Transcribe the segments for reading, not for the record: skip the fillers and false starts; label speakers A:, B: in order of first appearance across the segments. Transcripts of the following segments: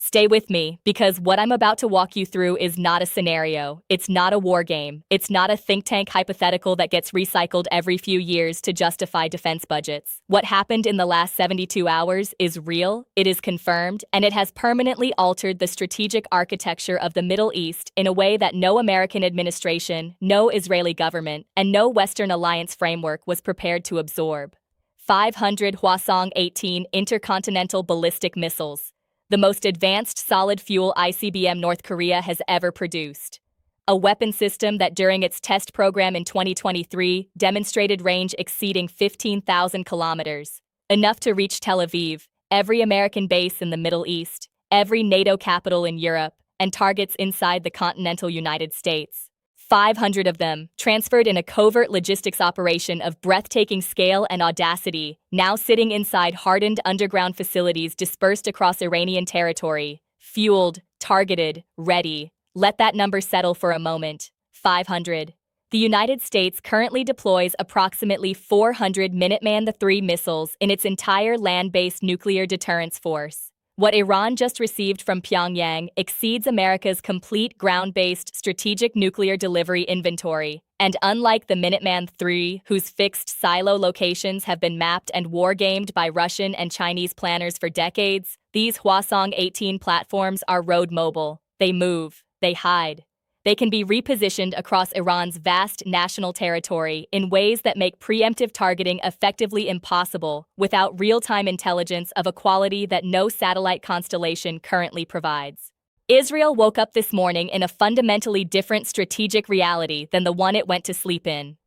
A: Stay with me, because what I'm about to walk you through is not a scenario, it's not a war game, it's not a think tank hypothetical that gets recycled every few years to justify defense budgets. What happened in the last 72 hours is real, it is confirmed, and it has permanently altered the strategic architecture of the Middle East in a way that no American administration, no Israeli government, and no Western alliance framework was prepared to absorb. 500 Hwasong-18 intercontinental ballistic missiles, the most advanced solid-fuel ICBM North Korea has ever produced. A weapon system that during its test program in 2023 demonstrated range exceeding 15,000 kilometers, enough to reach Tel Aviv, every American base in the Middle East, every NATO capital in Europe, and targets inside the continental United States. 500 of them, transferred in a covert logistics operation of breathtaking scale and audacity, now sitting inside hardened underground facilities dispersed across Iranian territory. Fueled, targeted, ready. Let that number settle for a moment. 500. The United States currently deploys approximately 400 Minuteman III missiles in its entire land-based nuclear deterrence force. What Iran just received from Pyongyang exceeds America's complete ground-based strategic nuclear delivery inventory, and unlike the Minuteman III, whose fixed silo locations have been mapped and war-gamed by Russian and Chinese planners for decades, these Hwasong-18 platforms are road-mobile. They move, they hide. They can be repositioned across Iran's vast national territory in ways that make preemptive targeting effectively impossible without real-time intelligence of a quality that no satellite constellation currently provides. Israel woke up this morning in a fundamentally different strategic reality than the one it went to sleep in.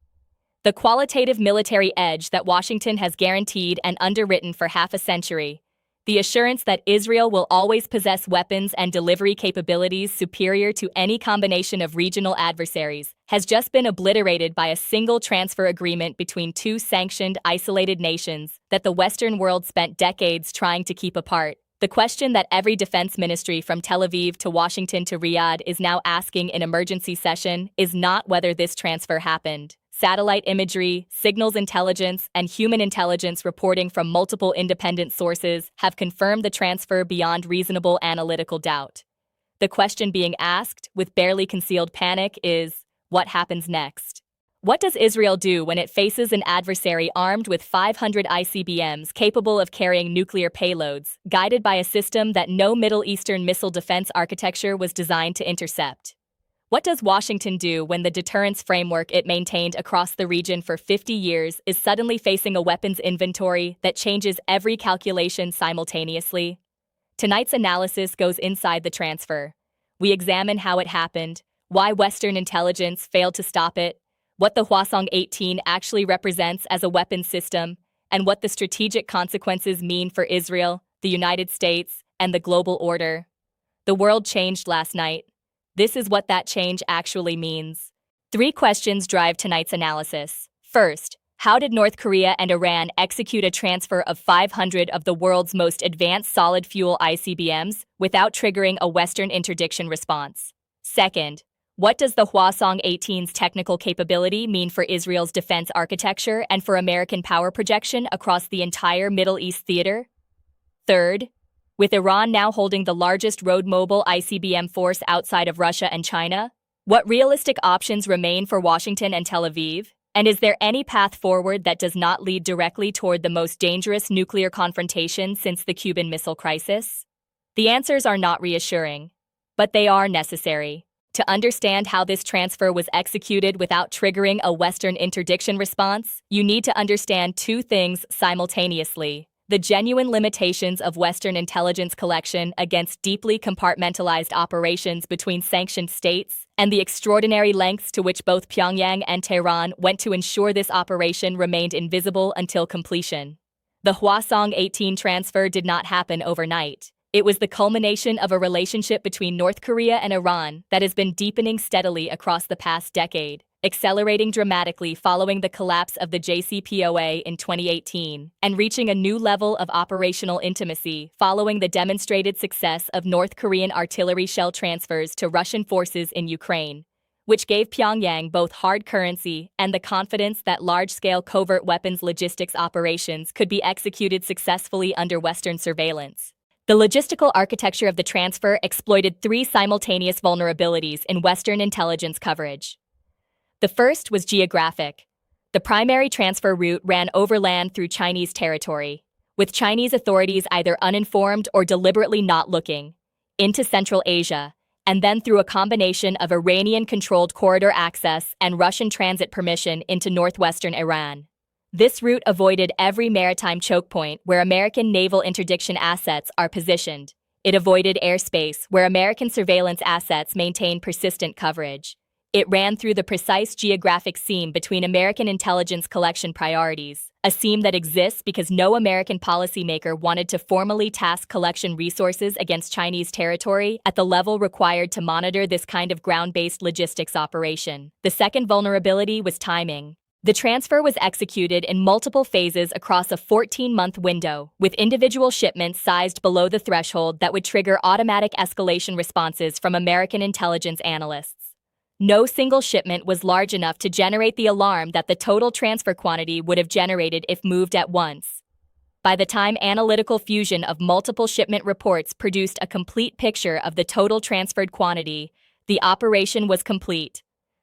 A: The qualitative military edge that Washington has guaranteed and underwritten for half a century, the assurance that Israel will always possess weapons and delivery capabilities superior to any combination of regional adversaries, has just been obliterated by a single transfer agreement between two sanctioned, isolated nations that the Western world spent decades trying to keep apart. The question that every defense ministry from Tel Aviv to Washington to Riyadh is now asking in emergency session is not whether this transfer happened. Satellite imagery, signals intelligence, and human intelligence reporting from multiple independent sources have confirmed the transfer beyond reasonable analytical doubt. The question being asked, with barely concealed panic, is, what happens next? What does Israel do when it faces an adversary armed with 500 ICBMs capable of carrying nuclear payloads, guided by a system that no Middle Eastern missile defense architecture was designed to intercept? What does Washington do when the deterrence framework it maintained across the region for 50 years is suddenly facing a weapons inventory that changes every calculation simultaneously? Tonight's analysis goes inside the transfer. We examine how it happened, why Western intelligence failed to stop it, what the Hwasong-18 actually represents as a weapons system, and what the strategic consequences mean for Israel, the United States, and the global order. The world changed last night. This is what that change actually means. 3 questions drive tonight's analysis. First, how did North Korea and Iran execute a transfer of 500 of the world's most advanced solid-fuel ICBMs without triggering a Western interdiction response? Second, what does the Hwasong-18's technical capability mean for Israel's defense architecture and for American power projection across the entire Middle East theater? Third, with Iran now holding the largest road-mobile ICBM force outside of Russia and China, what realistic options remain for Washington and Tel Aviv? And is there any path forward that does not lead directly toward the most dangerous nuclear confrontation since the Cuban Missile Crisis? The answers are not reassuring, but they are necessary. To understand how this transfer was executed without triggering a Western interdiction response, you need to understand 2 things simultaneously: the genuine limitations of Western intelligence collection against deeply compartmentalized operations between sanctioned states, and the extraordinary lengths to which both Pyongyang and Tehran went to ensure this operation remained invisible until completion. The Hwasong-18 transfer did not happen overnight. It was the culmination of a relationship between North Korea and Iran that has been deepening steadily across the past decade, accelerating dramatically following the collapse of the JCPOA in 2018, and reaching a new level of operational intimacy following the demonstrated success of North Korean artillery shell transfers to Russian forces in Ukraine, which gave Pyongyang both hard currency and the confidence that large-scale covert weapons logistics operations could be executed successfully under Western surveillance. The logistical architecture of the transfer exploited three simultaneous vulnerabilities in Western intelligence coverage. The first was geographic. The primary transfer route ran overland through Chinese territory, with Chinese authorities either uninformed or deliberately not looking, into Central Asia, and then through a combination of Iranian-controlled corridor access and Russian transit permission into northwestern Iran. This route avoided every maritime choke point where American naval interdiction assets are positioned. It avoided airspace where American surveillance assets maintain persistent coverage. It ran through the precise geographic seam between American intelligence collection priorities, a seam that exists because no American policymaker wanted to formally task collection resources against Chinese territory at the level required to monitor this kind of ground-based logistics operation. The second vulnerability was timing. The transfer was executed in multiple phases across a 14-month window, with individual shipments sized below the threshold that would trigger automatic escalation responses from American intelligence analysts. No single shipment was large enough to generate the alarm that the total transfer quantity would have generated if moved at once. By the time analytical fusion of multiple shipment reports produced a complete picture of the total transferred quantity, the operation was complete.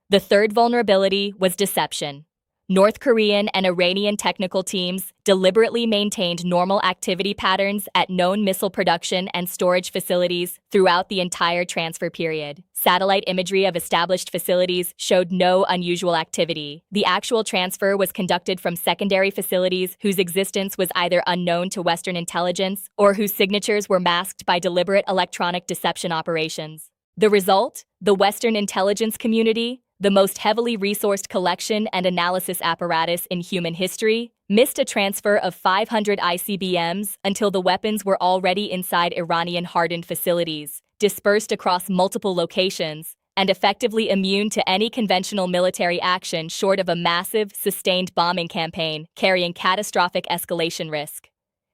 A: The third vulnerability was deception. North Korean and Iranian technical teams deliberately maintained normal activity patterns at known missile production and storage facilities throughout the entire transfer period. Satellite imagery of established facilities showed no unusual activity. The actual transfer was conducted from secondary facilities whose existence was either unknown to Western intelligence or whose signatures were masked by deliberate electronic deception operations. The result? The Western intelligence community, the most heavily resourced collection and analysis apparatus in human history, missed a transfer of 500 ICBMs until the weapons were already inside Iranian hardened facilities, dispersed across multiple locations, and effectively immune to any conventional military action short of a massive, sustained bombing campaign carrying catastrophic escalation risk.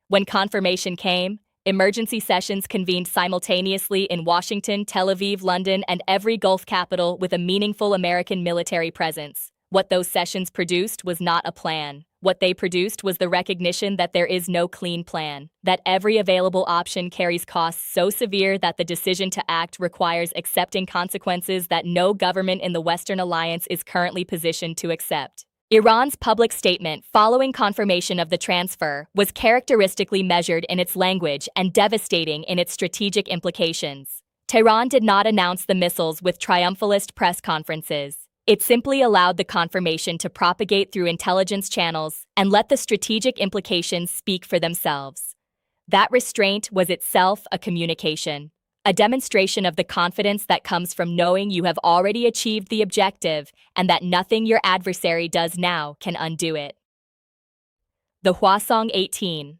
A: When confirmation came, emergency sessions convened simultaneously in Washington, Tel Aviv, London, and every Gulf capital with a meaningful American military presence. What those sessions produced was not a plan. What they produced was the recognition that there is no clean plan, that every available option carries costs so severe that the decision to act requires accepting consequences that no government in the Western alliance is currently positioned to accept. Iran's public statement following confirmation of the transfer was characteristically measured in its language and devastating in its strategic implications. Tehran did not announce the missiles with triumphalist press conferences. It simply allowed the confirmation to propagate through intelligence channels and let the strategic implications speak for themselves. That restraint was itself a communication. A demonstration of the confidence that comes from knowing you have already achieved the objective and that nothing your adversary does now can undo it. The Hwasong-18.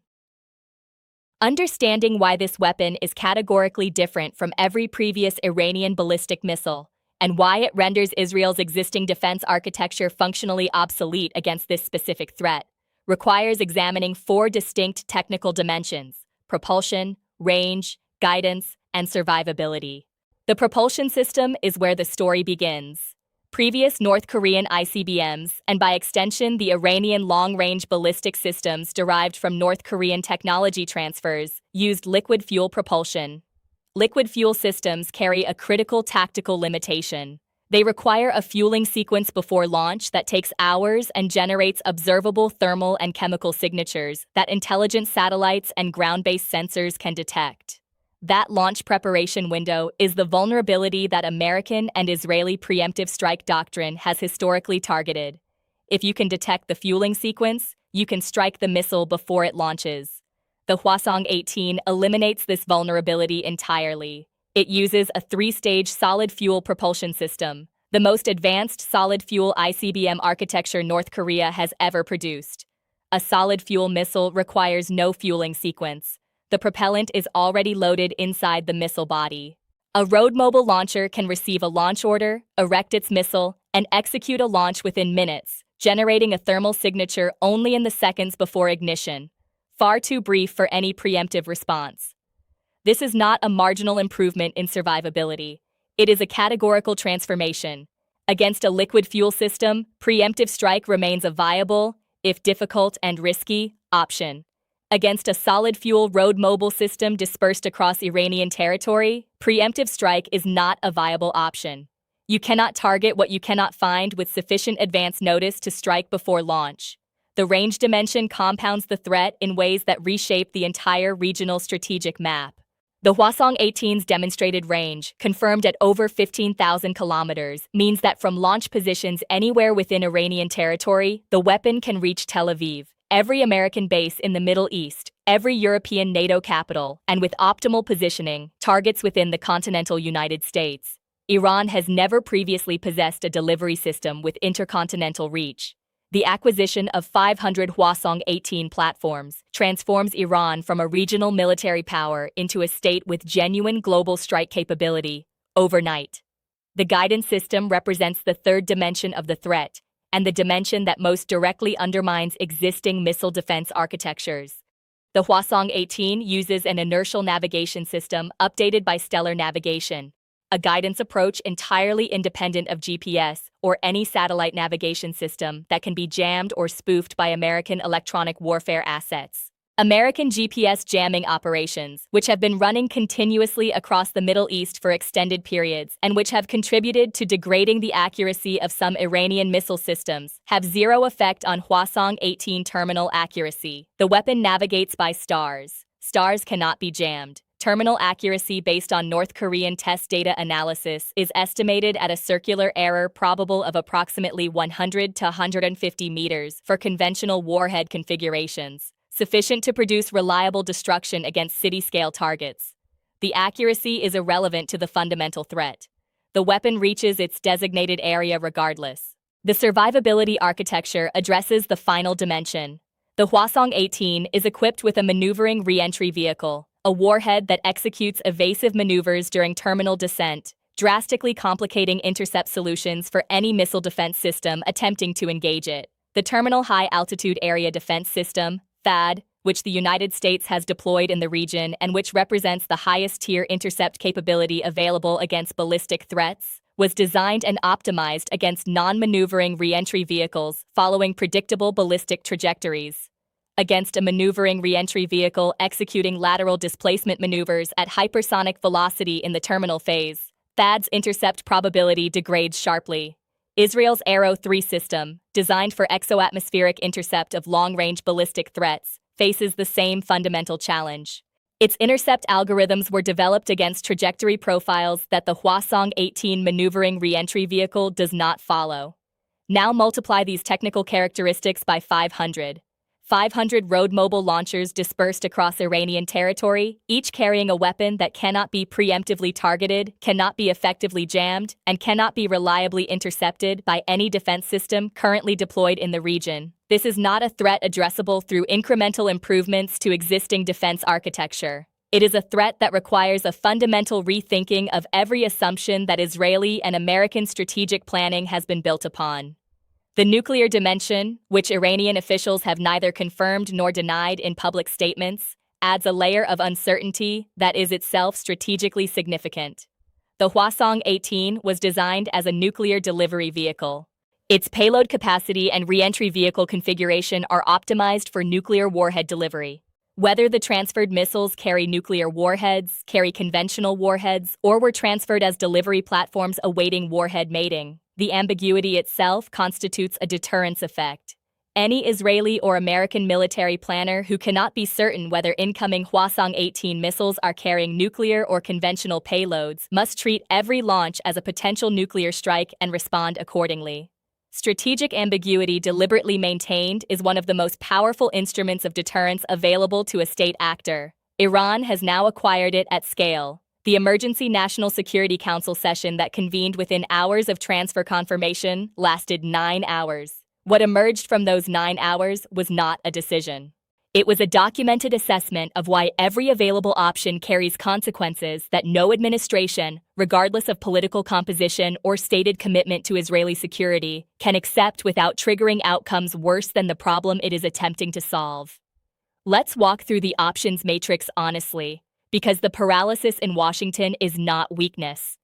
A: Understanding why this weapon is categorically different from every previous Iranian ballistic missile, and why it renders Israel's existing defense architecture functionally obsolete against this specific threat, requires examining four distinct technical dimensions: propulsion, range, guidance, and survivability. The propulsion system is where the story begins. Previous North Korean ICBMs, and by extension the Iranian long-range ballistic systems derived from North Korean technology transfers, used liquid fuel propulsion. Liquid fuel systems carry a critical tactical limitation. They require a fueling sequence before launch that takes hours and generates observable thermal and chemical signatures that intelligent satellites and ground-based sensors can detect. That launch preparation window is the vulnerability that American and Israeli preemptive strike doctrine has historically targeted. If you can detect the fueling sequence, you can strike the missile before it launches. The Hwasong-18 eliminates this vulnerability entirely. It uses a three-stage solid fuel propulsion system, the most advanced solid fuel ICBM architecture North Korea has ever produced. A solid fuel missile requires no fueling sequence. The propellant is already loaded inside the missile body. A road mobile launcher can receive a launch order, erect its missile, and execute a launch within minutes, generating a thermal signature only in the seconds before ignition. Far too brief for any preemptive response. This is not a marginal improvement in survivability. It is a categorical transformation. Against a liquid fuel system, preemptive strike remains a viable, if difficult and risky, option. Against a solid-fuel road mobile system dispersed across Iranian territory, preemptive strike is not a viable option. You cannot target what you cannot find with sufficient advance notice to strike before launch. The range dimension compounds the threat in ways that reshape the entire regional strategic map. The Hwasong-18's demonstrated range, confirmed at over 15,000 kilometers, means that from launch positions anywhere within Iranian territory, the weapon can reach Tel Aviv, every American base in the Middle East, every European NATO capital, and with optimal positioning, targets within the continental United States. Iran has never previously possessed a delivery system with intercontinental reach. The acquisition of 500 Hwasong-18 platforms transforms Iran from a regional military power into a state with genuine global strike capability, overnight. The guidance system represents the third dimension of the threat, and the dimension that most directly undermines existing missile defense architectures. The Hwasong-18 uses an inertial navigation system updated by stellar navigation, a guidance approach entirely independent of GPS or any satellite navigation system that can be jammed or spoofed by American electronic warfare assets. American GPS jamming operations, which have been running continuously across the Middle East for extended periods and which have contributed to degrading the accuracy of some Iranian missile systems, have zero effect on Hwasong-18 terminal accuracy. The weapon navigates by stars. Stars cannot be jammed. Terminal accuracy based on North Korean test data analysis is estimated at a circular error probable of approximately 100 to 150 meters for conventional warhead configurations, sufficient to produce reliable destruction against city-scale targets. The accuracy is irrelevant to the fundamental threat. The weapon reaches its designated area regardless. The survivability architecture addresses the final dimension. The Hwasong-18 is equipped with a maneuvering re-entry vehicle, a warhead that executes evasive maneuvers during terminal descent, drastically complicating intercept solutions for any missile defense system attempting to engage it. The Terminal High Altitude Area Defense System, THAAD, which the United States has deployed in the region and which represents the highest-tier intercept capability available against ballistic threats, was designed and optimized against non-maneuvering re-entry vehicles following predictable ballistic trajectories. Against a maneuvering re-entry vehicle executing lateral displacement maneuvers at hypersonic velocity in the terminal phase, THAAD's intercept probability degrades sharply. Israel's Arrow 3 system, designed for exoatmospheric intercept of long-range ballistic threats, faces the same fundamental challenge. Its intercept algorithms were developed against trajectory profiles that the Hwasong-18 maneuvering re-entry vehicle does not follow. Now multiply these technical characteristics by 500. 500 road mobile launchers dispersed across Iranian territory, each carrying a weapon that cannot be preemptively targeted, cannot be effectively jammed, and cannot be reliably intercepted by any defense system currently deployed in the region. This is not a threat addressable through incremental improvements to existing defense architecture. It is a threat that requires a fundamental rethinking of every assumption that Israeli and American strategic planning has been built upon. The nuclear dimension, which Iranian officials have neither confirmed nor denied in public statements, adds a layer of uncertainty that is itself strategically significant. The Hwasong-18 was designed as a nuclear delivery vehicle. Its payload capacity and re-entry vehicle configuration are optimized for nuclear warhead delivery. Whether the transferred missiles carry nuclear warheads, carry conventional warheads, or were transferred as delivery platforms awaiting warhead mating, the ambiguity itself constitutes a deterrence effect. Any Israeli or American military planner who cannot be certain whether incoming Hwasong-18 missiles are carrying nuclear or conventional payloads must treat every launch as a potential nuclear strike and respond accordingly. Strategic ambiguity deliberately maintained is one of the most powerful instruments of deterrence available to a state actor. Iran has now acquired it at scale. The Emergency National Security Council session that convened within hours of transfer confirmation lasted 9 hours. What emerged from those 9 hours was not a decision. It was a documented assessment of why every available option carries consequences that no administration, regardless of political composition or stated commitment to Israeli security, can accept without triggering outcomes worse than the problem it is attempting to solve. Let's walk through the options matrix honestly, because the paralysis in Washington is not weakness.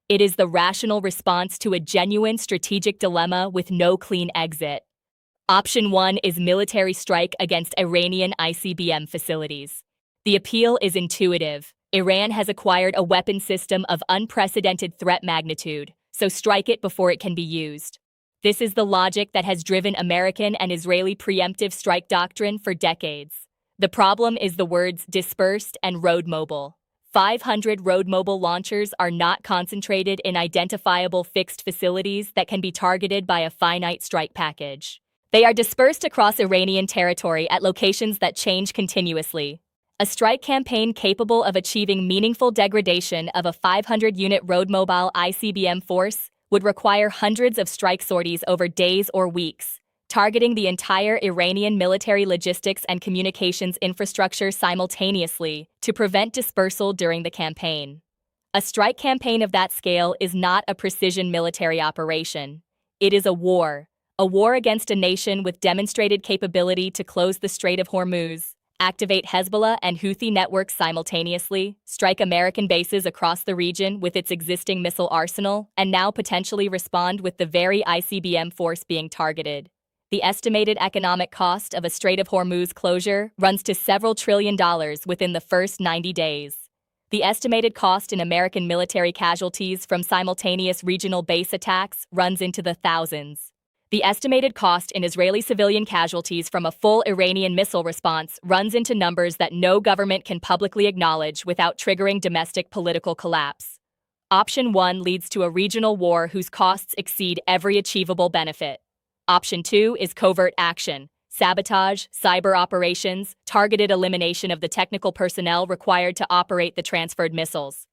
A: It is the rational response to a genuine strategic dilemma with no clean exit. Option 1 is military strike against Iranian ICBM facilities. The appeal is intuitive. Iran has acquired a weapon system of unprecedented threat magnitude, so strike it before it can be used. This is the logic that has driven American and Israeli preemptive strike doctrine for decades. The problem is the words dispersed and road mobile. 500 road mobile launchers are not concentrated in identifiable fixed facilities that can be targeted by a finite strike package. They are dispersed across Iranian territory at locations that change continuously. A strike campaign capable of achieving meaningful degradation of a 500-unit road mobile ICBM force would require hundreds of strike sorties over days or weeks, targeting the entire Iranian military logistics and communications infrastructure simultaneously to prevent dispersal during the campaign. A strike campaign of that scale is not a precision military operation. It is a war against a nation with demonstrated capability to close the Strait of Hormuz, activate Hezbollah and Houthi networks simultaneously, strike American bases across the region with its existing missile arsenal, and now potentially respond with the very ICBM force being targeted. The estimated economic cost of a Strait of Hormuz closure runs to several $1 trillion within the first 90 days. The estimated cost in American military casualties from simultaneous regional base attacks runs into the thousands. The estimated cost in Israeli civilian casualties from a full Iranian missile response runs into numbers that no government can publicly acknowledge without triggering domestic political collapse. Option 1 leads to a regional war whose costs exceed every achievable benefit. Option 2 is covert action, sabotage, cyber operations, targeted elimination of the technical personnel required to operate the transferred missiles.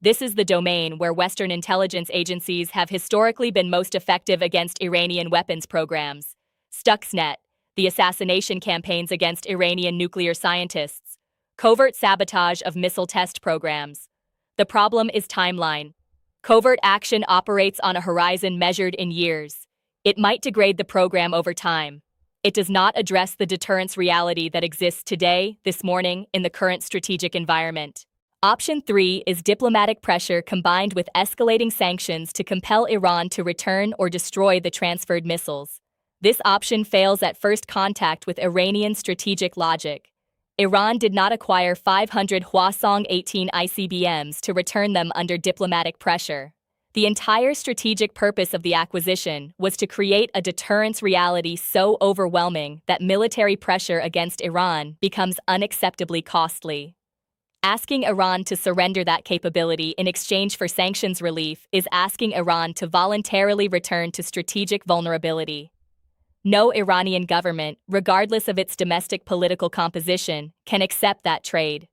A: This is the domain where Western intelligence agencies have historically been most effective against Iranian weapons programs. Stuxnet, the assassination campaigns against Iranian nuclear scientists, covert sabotage of missile test programs. The problem is timeline. Covert action operates on a horizon measured in years. It might degrade the program over time. It does not address the deterrence reality that exists today, this morning, in the current strategic environment. Option 3 is diplomatic pressure combined with escalating sanctions to compel Iran to return or destroy the transferred missiles. This option fails at first contact with Iranian strategic logic. Iran did not acquire 500 Hwasong-18 ICBMs to return them under diplomatic pressure. The entire strategic purpose of the acquisition was to create a deterrence reality so overwhelming that military pressure against Iran becomes unacceptably costly. Asking Iran to surrender that capability in exchange for sanctions relief is asking Iran to voluntarily return to strategic vulnerability. No Iranian government, regardless of its domestic political composition, can accept that trade.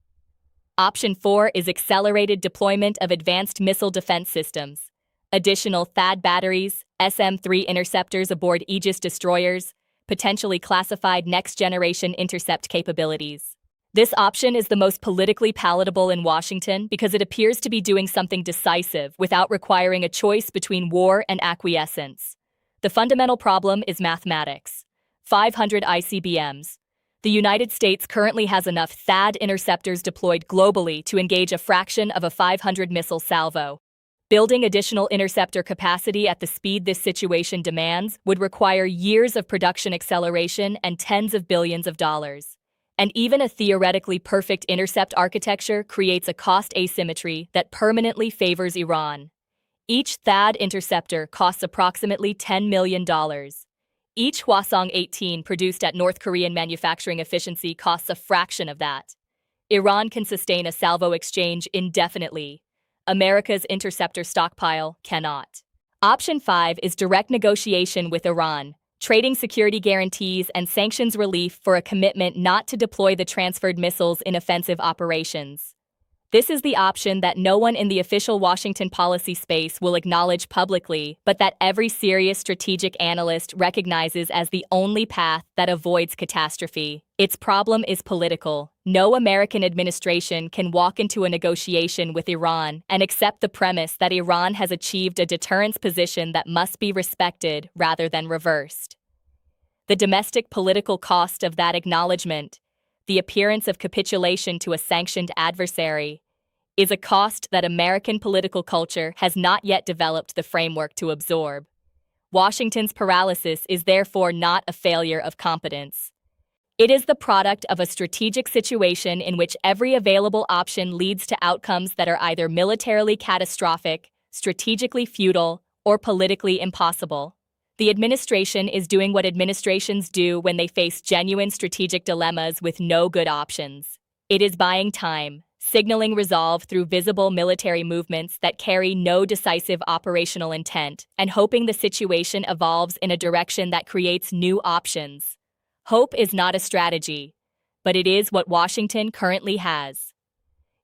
A: Option 4 is accelerated deployment of advanced missile defense systems. Additional THAAD batteries, SM-3 interceptors aboard Aegis destroyers, potentially classified next-generation intercept capabilities. This option is the most politically palatable in Washington because it appears to be doing something decisive without requiring a choice between war and acquiescence. The fundamental problem is mathematics. 500 ICBMs. The United States currently has enough THAAD interceptors deployed globally to engage a fraction of a 500 missile salvo. Building additional interceptor capacity at the speed this situation demands would require years of production acceleration and tens of billions of dollars. And even a theoretically perfect intercept architecture creates a cost asymmetry that permanently favors Iran. Each THAAD interceptor costs approximately $10 million. Each Hwasong-18 produced at North Korean manufacturing efficiency costs a fraction of that. Iran can sustain a salvo exchange indefinitely. America's interceptor stockpile cannot. Option 5 is direct negotiation with Iran, trading security guarantees and sanctions relief for a commitment not to deploy the transferred missiles in offensive operations. This is the option that no one in the official Washington policy space will acknowledge publicly, but that every serious strategic analyst recognizes as the only path that avoids catastrophe. Its problem is political. No American administration can walk into a negotiation with Iran and accept the premise that Iran has achieved a deterrence position that must be respected rather than reversed. The domestic political cost of that acknowledgement, the appearance of capitulation to a sanctioned adversary, is a cost that American political culture has not yet developed the framework to absorb. Washington's paralysis is therefore not a failure of competence. It is the product of a strategic situation in which every available option leads to outcomes that are either militarily catastrophic, strategically futile, or politically impossible. The administration is doing what administrations do when they face genuine strategic dilemmas with no good options. It is buying time, signaling resolve through visible military movements that carry no decisive operational intent, and hoping the situation evolves in a direction that creates new options. Hope is not a strategy, but it is what Washington currently has.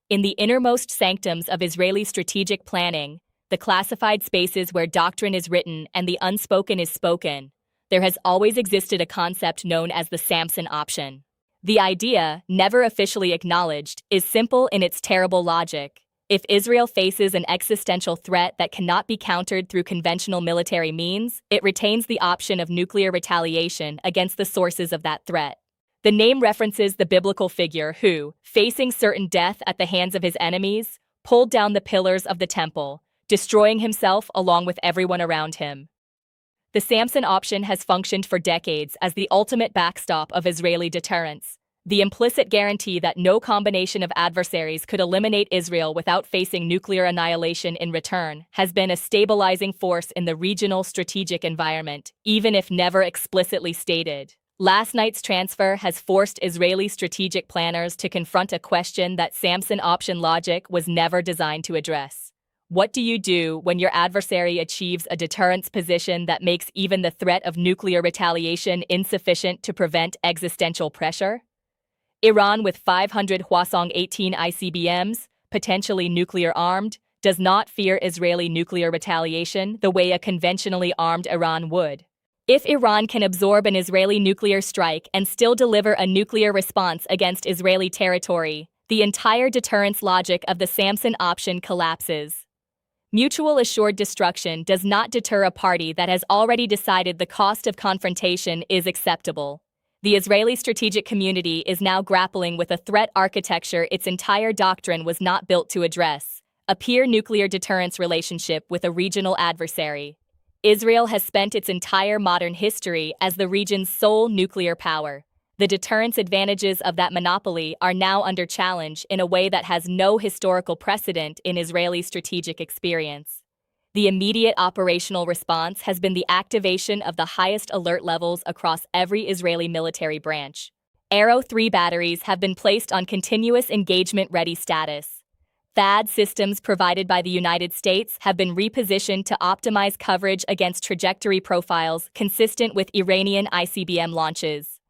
A: In the innermost sanctums of Israeli strategic planning, the classified spaces where doctrine is written and the unspoken is spoken, there has always existed a concept known as the Samson option. The idea, never officially acknowledged, is simple in its terrible logic. If Israel faces an existential threat that cannot be countered through conventional military means, it retains the option of nuclear retaliation against the sources of that threat. The name references the biblical figure who, facing certain death at the hands of his enemies, pulled down the pillars of the temple, destroying himself along with everyone around him. The Samson option has functioned for decades as the ultimate backstop of Israeli deterrence. The implicit guarantee that no combination of adversaries could eliminate Israel without facing nuclear annihilation in return has been a stabilizing force in the regional strategic environment, even if never explicitly stated. Last night's transfer has forced Israeli strategic planners to confront a question that Samson option logic was never designed to address. What do you do when your adversary achieves a deterrence position that makes even the threat of nuclear retaliation insufficient to prevent existential pressure? Iran, with 500 Hwasong-18 ICBMs, potentially nuclear-armed, does not fear Israeli nuclear retaliation the way a conventionally armed Iran would. If Iran can absorb an Israeli nuclear strike and still deliver a nuclear response against Israeli territory, the entire deterrence logic of the Samson option collapses. Mutual assured destruction does not deter a party that has already decided the cost of confrontation is acceptable. The Israeli strategic community is now grappling with a threat architecture its entire doctrine was not built to address: a peer nuclear deterrence relationship with a regional adversary. Israel has spent its entire modern history as the region's sole nuclear power. The deterrence advantages of that monopoly are now under challenge in a way that has no historical precedent in Israeli strategic experience. The immediate operational response has been the activation of the highest alert levels across every Israeli military branch. Arrow 3 batteries have been placed on continuous engagement-ready status. THAAD systems provided by the United States have been repositioned to optimize coverage against trajectory profiles consistent with Iranian ICBM launches.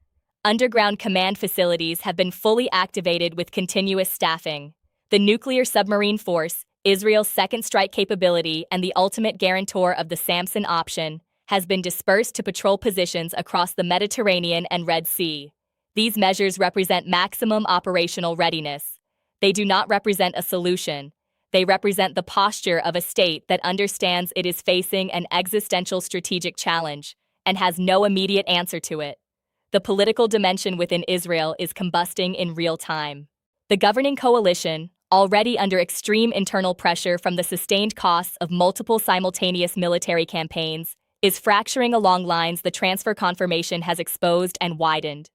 A: Underground command facilities have been fully activated with continuous staffing. The nuclear submarine force, Israel's second strike capability and the ultimate guarantor of the Samson option, has been dispersed to patrol positions across the Mediterranean and Red Sea. These measures represent maximum operational readiness. They do not represent a solution. They represent the posture of a state that understands it is facing an existential strategic challenge and has no immediate answer to it. The political dimension within Israel is combusting in real time. The governing coalition, already under extreme internal pressure from the sustained costs of multiple simultaneous military campaigns, is fracturing along lines the transfer confirmation has exposed and widened.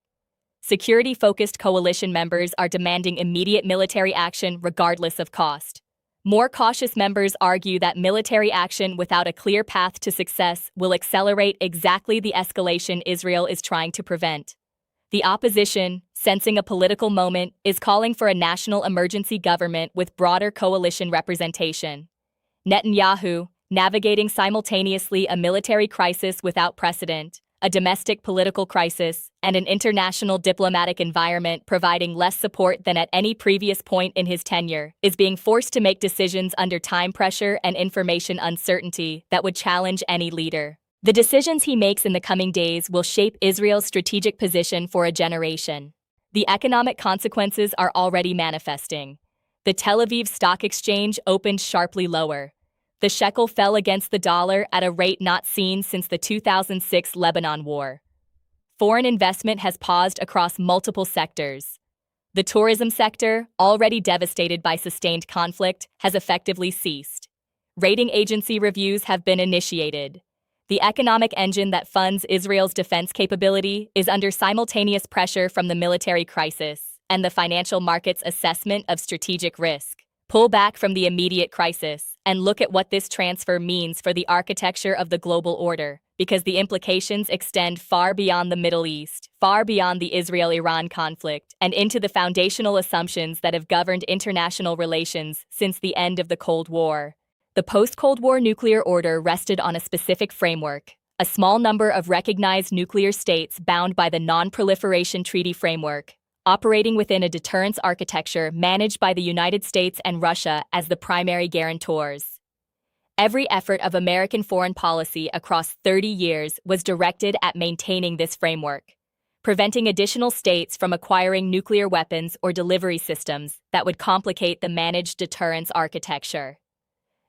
A: Security-focused coalition members are demanding immediate military action regardless of cost. More cautious members argue that military action without a clear path to success will accelerate exactly the escalation Israel is trying to prevent. The opposition, sensing a political moment, is calling for a national emergency government with broader coalition representation. Netanyahu, navigating simultaneously a military crisis without precedent, a domestic political crisis, and an international diplomatic environment providing less support than at any previous point in his tenure, is being forced to make decisions under time pressure and information uncertainty that would challenge any leader. The decisions he makes in the coming days will shape Israel's strategic position for a generation. The economic consequences are already manifesting. The Tel Aviv Stock Exchange opened sharply lower. The shekel fell against the dollar at a rate not seen since the 2006 Lebanon War. Foreign investment has paused across multiple sectors. The tourism sector, already devastated by sustained conflict, has effectively ceased. Rating agency reviews have been initiated. The economic engine that funds Israel's defense capability is under simultaneous pressure from the military crisis and the financial market's assessment of strategic risk. Pull back from the immediate crisis and look at what this transfer means for the architecture of the global order, because the implications extend far beyond the Middle East, far beyond the Israel-Iran conflict, and into the foundational assumptions that have governed international relations since the end of the Cold War. The post-Cold War nuclear order rested on a specific framework: a small number of recognized nuclear states bound by the Non-Proliferation Treaty framework, operating within a deterrence architecture managed by the United States and Russia as the primary guarantors. Every effort of American foreign policy across 30 years was directed at maintaining this framework, preventing additional states from acquiring nuclear weapons or delivery systems that would complicate the managed deterrence architecture.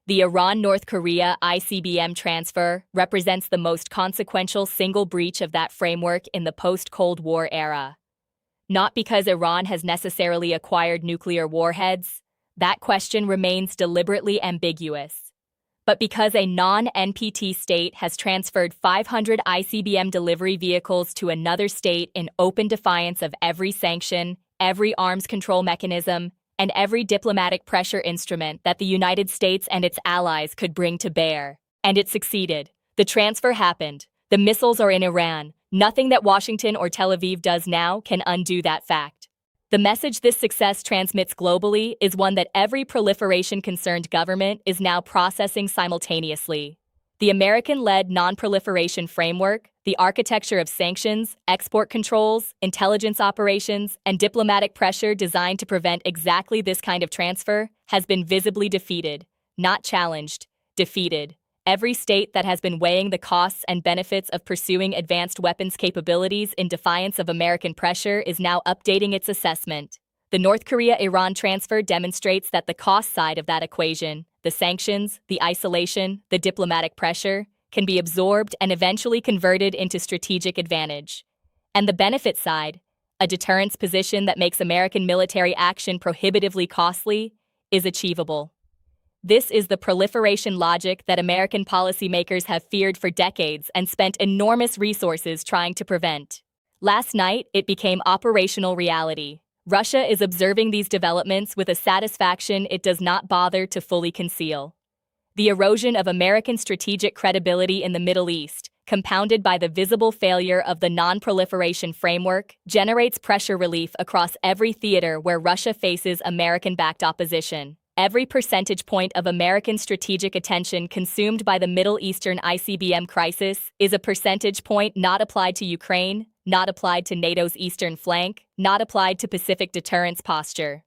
A: The Iran-North Korea ICBM transfer represents the most consequential single breach of that framework in the post-Cold War era. Not because Iran has necessarily acquired nuclear warheads, that question remains deliberately ambiguous, but because a non-NPT state has transferred 500 ICBM delivery vehicles to another state in open defiance of every sanction, every arms control mechanism, and every diplomatic pressure instrument that the United States and its allies could bring to bear. And it succeeded. The transfer happened. The missiles are in Iran. Nothing that Washington or Tel Aviv does now can undo that fact. The message this success transmits globally is one that every proliferation-concerned government is now processing simultaneously. The American-led non-proliferation framework, the architecture of sanctions, export controls, intelligence operations, and diplomatic pressure designed to prevent exactly this kind of transfer, has been visibly defeated, not challenged, defeated. Every state that has been weighing the costs and benefits of pursuing advanced weapons capabilities in defiance of American pressure is now updating its assessment. The North Korea-Iran transfer demonstrates that the cost side of that equation, the sanctions, the isolation, the diplomatic pressure, can be absorbed and eventually converted into strategic advantage. And the benefit side, a deterrence position that makes American military action prohibitively costly, is achievable. This is the proliferation logic that American policymakers have feared for decades and spent enormous resources trying to prevent. Last night, it became operational reality. Russia is observing these developments with a satisfaction it does not bother to fully conceal. The erosion of American strategic credibility in the Middle East, compounded by the visible failure of the non-proliferation framework, generates pressure relief across every theater where Russia faces American-backed opposition. Every percentage point of American strategic attention consumed by the Middle Eastern ICBM crisis is a percentage point not applied to Ukraine, not applied to NATO's eastern flank, not applied to Pacific deterrence posture.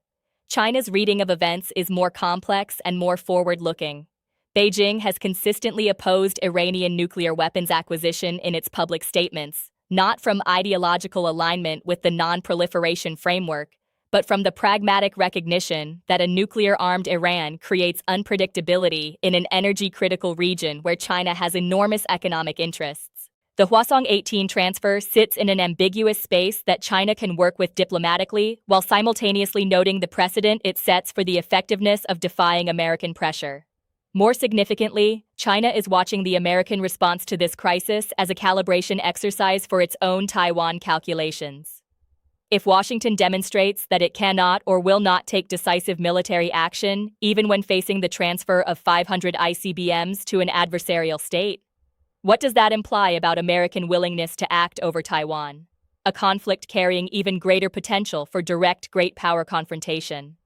A: China's reading of events is more complex and more forward-looking. Beijing has consistently opposed Iranian nuclear weapons acquisition in its public statements, not from ideological alignment with the non-proliferation framework, but from the pragmatic recognition that a nuclear-armed Iran creates unpredictability in an energy-critical region where China has enormous economic interests. The Hwasong-18 transfer sits in an ambiguous space that China can work with diplomatically, while simultaneously noting the precedent it sets for the effectiveness of defying American pressure. More significantly, China is watching the American response to this crisis as a calibration exercise for its own Taiwan calculations. If Washington demonstrates that it cannot or will not take decisive military action, even when facing the transfer of 500 ICBMs to an adversarial state, what does that imply about American willingness to act over Taiwan? A conflict carrying even greater potential for direct great power confrontation.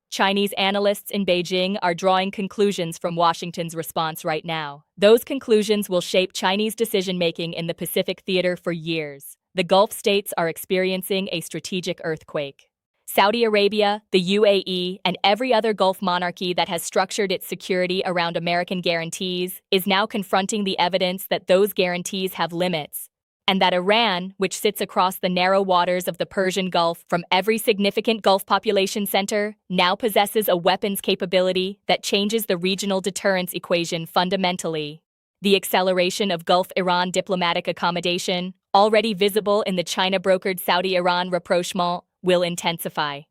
A: Chinese analysts in Beijing are drawing conclusions from Washington's response right now. Those conclusions will shape Chinese decision-making in the Pacific theater for years. The Gulf states are experiencing a strategic earthquake. Saudi Arabia, the UAE, and every other Gulf monarchy that has structured its security around American guarantees is now confronting the evidence that those guarantees have limits, and that Iran, which sits across the narrow waters of the Persian Gulf from every significant Gulf population center, now possesses a weapons capability that changes the regional deterrence equation fundamentally. The acceleration of Gulf-Iran diplomatic accommodation, already visible in the China-brokered Saudi-Iran rapprochement, will intensify.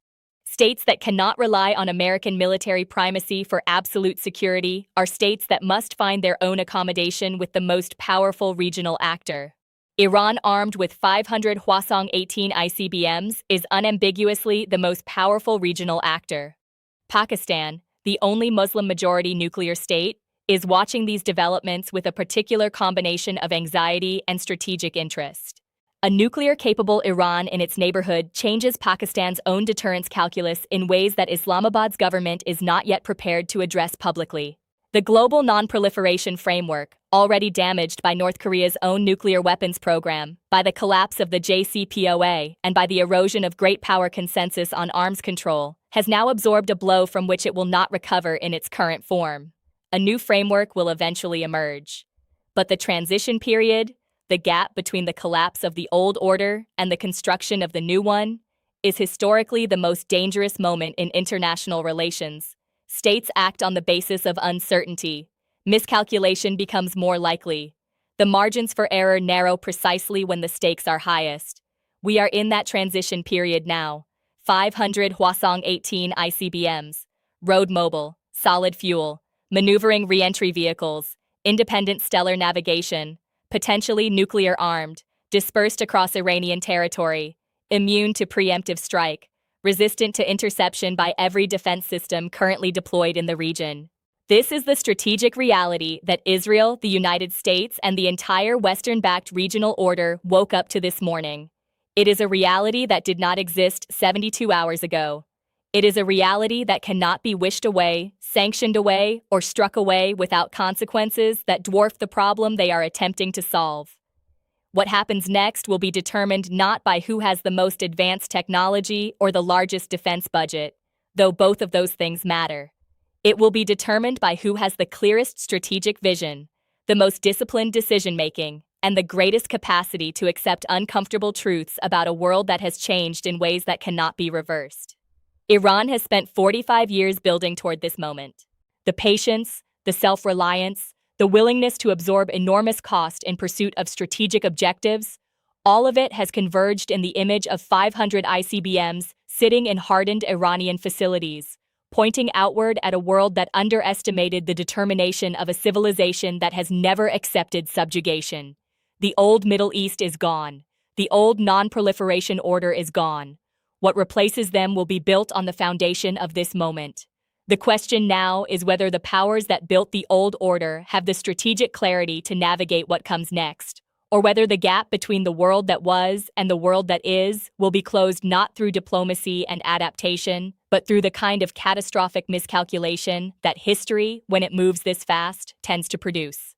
A: States that cannot rely on American military primacy for absolute security are states that must find their own accommodation with the most powerful regional actor. Iran, armed with 500 Hwasong-18 ICBMs, is unambiguously the most powerful regional actor. Pakistan, the only Muslim-majority nuclear state, is watching these developments with a particular combination of anxiety and strategic interest. A nuclear-capable Iran in its neighborhood changes Pakistan's own deterrence calculus in ways that Islamabad's government is not yet prepared to address publicly. The global non-proliferation framework, already damaged by North Korea's own nuclear weapons program, by the collapse of the JCPOA, and by the erosion of great power consensus on arms control, has now absorbed a blow from which it will not recover in its current form. A new framework will eventually emerge. But the transition period, the gap between the collapse of the old order and the construction of the new one, is historically the most dangerous moment in international relations. States act on the basis of uncertainty. Miscalculation becomes more likely. The margins for error narrow precisely when the stakes are highest. We are in that transition period now. 500 Hwasong-18 ICBMs, road mobile, solid fuel, maneuvering re-entry vehicles, independent stellar navigation, potentially nuclear-armed, dispersed across Iranian territory, immune to preemptive strike, resistant to interception by every defense system currently deployed in the region. This is the strategic reality that Israel, the United States, and the entire Western-backed regional order woke up to this morning. It is a reality that did not exist 72 hours ago. It is a reality that cannot be wished away, sanctioned away, or struck away without consequences that dwarf the problem they are attempting to solve. What happens next will be determined not by who has the most advanced technology or the largest defense budget, though both of those things matter. It will be determined by who has the clearest strategic vision, the most disciplined decision-making, and the greatest capacity to accept uncomfortable truths about a world that has changed in ways that cannot be reversed. Iran has spent 45 years building toward this moment. The patience, the self-reliance, the willingness to absorb enormous cost in pursuit of strategic objectives, all of it has converged in the image of 500 ICBMs sitting in hardened Iranian facilities, pointing outward at a world that underestimated the determination of a civilization that has never accepted subjugation. The old Middle East is gone. The old non-proliferation order is gone. What replaces them will be built on the foundation of this moment. The question now is whether the powers that built the old order have the strategic clarity to navigate what comes next, or whether the gap between the world that was and the world that is will be closed not through diplomacy and adaptation, but through the kind of catastrophic miscalculation that history, when it moves this fast, tends to produce.